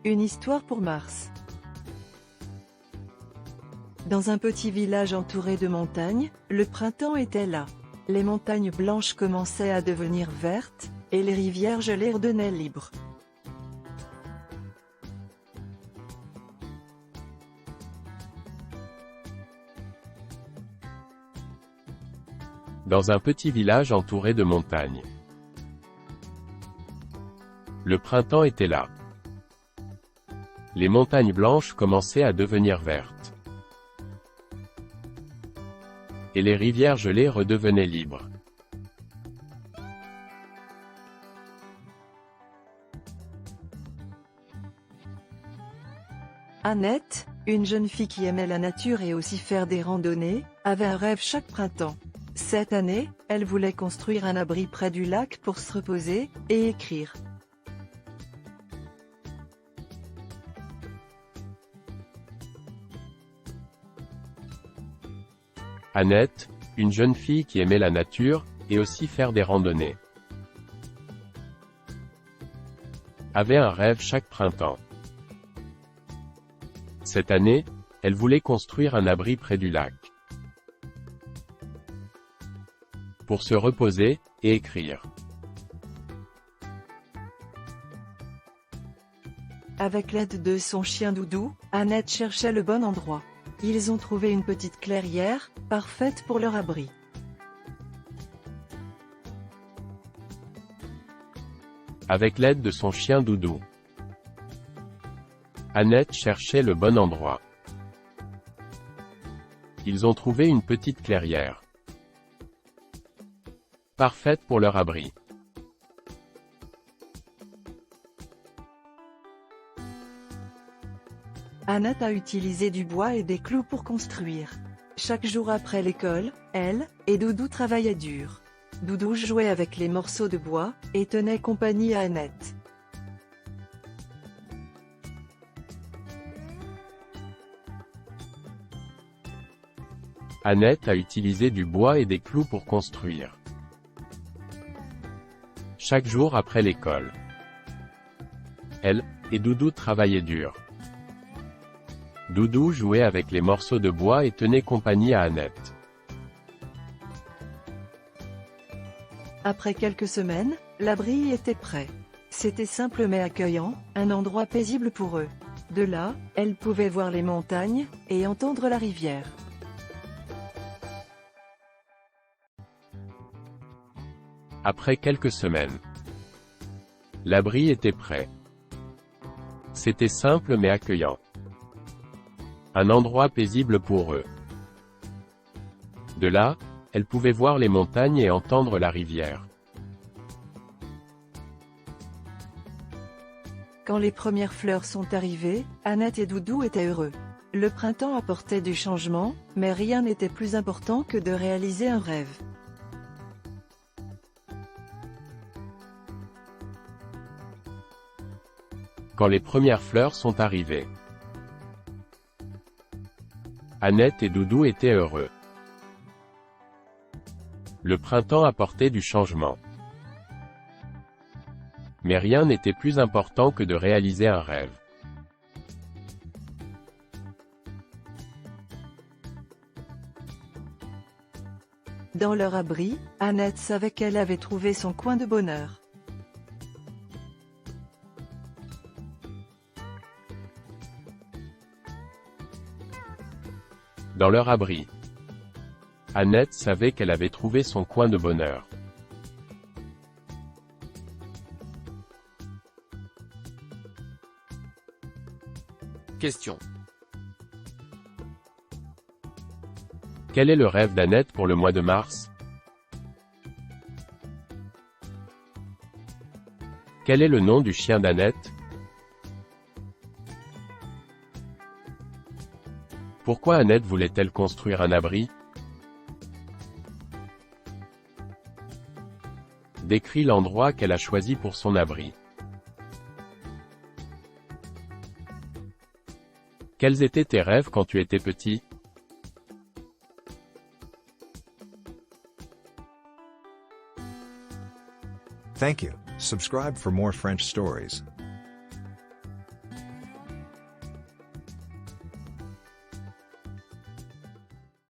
une histoire pour Mars. Dans un petit village entouré de montagnes, le printemps était là. Les montagnes blanches commençaient à devenir vertes, et les rivières gelées redonnaient libres. Dans un petit village entouré de montagnes. Le printemps était là. Les montagnes blanches commençaient à devenir vertes. Et les rivières gelées redevenaient libres. Annette, une jeune fille qui aimait la nature et aussi faire des randonnées, avait un rêve chaque printemps. Cette année, elle voulait construire un abri près du lac pour se reposer et écrire. Annette, une jeune fille qui aimait la nature, et aussi faire des randonnées, avait un rêve chaque printemps. Cette année, elle voulait construire un abri près du lac, pour se reposer, et écrire. Avec l'aide de son chien Doudou, Annette cherchait le bon endroit. Ils ont trouvé une petite clairière, parfaite pour leur abri. Avec l'aide de son chien Doudou, Annette cherchait le bon endroit. Ils ont trouvé une petite clairière, parfaite pour leur abri. Annette a utilisé du bois et des clous pour construire. Chaque jour après l'école, elle et Doudou travaillaient dur. Doudou jouait avec les morceaux de bois et tenait compagnie à Annette. Annette a utilisé du bois et des clous pour construire. Chaque jour après l'école, elle et Doudou travaillaient dur. Doudou jouait avec les morceaux de bois et tenait compagnie à Annette. Après quelques semaines, l'abri était prêt. C'était simple mais accueillant, un endroit paisible pour eux. De là, elle pouvait voir les montagnes et entendre la rivière. Après quelques semaines, l'abri était prêt. C'était simple mais accueillant. Un endroit paisible pour eux. De là, elle pouvait voir les montagnes et entendre la rivière. Quand les premières fleurs sont arrivées, Annette et Doudou étaient heureux. Le printemps apportait du changement, mais rien n'était plus important que de réaliser un rêve. Quand les premières fleurs sont arrivées, Annette et Doudou étaient heureux. Le printemps apportait du changement. Mais rien n'était plus important que de réaliser un rêve. Dans leur abri, Annette savait qu'elle avait trouvé son coin de bonheur. Dans leur abri, Annette savait qu'elle avait trouvé son coin de bonheur. Question. Quel est le rêve d'Annette pour le mois de mars? Quel est le nom du chien d'Annette? Pourquoi Annette voulait-elle construire un abri? Décris l'endroit qu'elle a choisi pour son abri. Quels étaient tes rêves quand tu étais petit? Thank you. Subscribe for more French stories.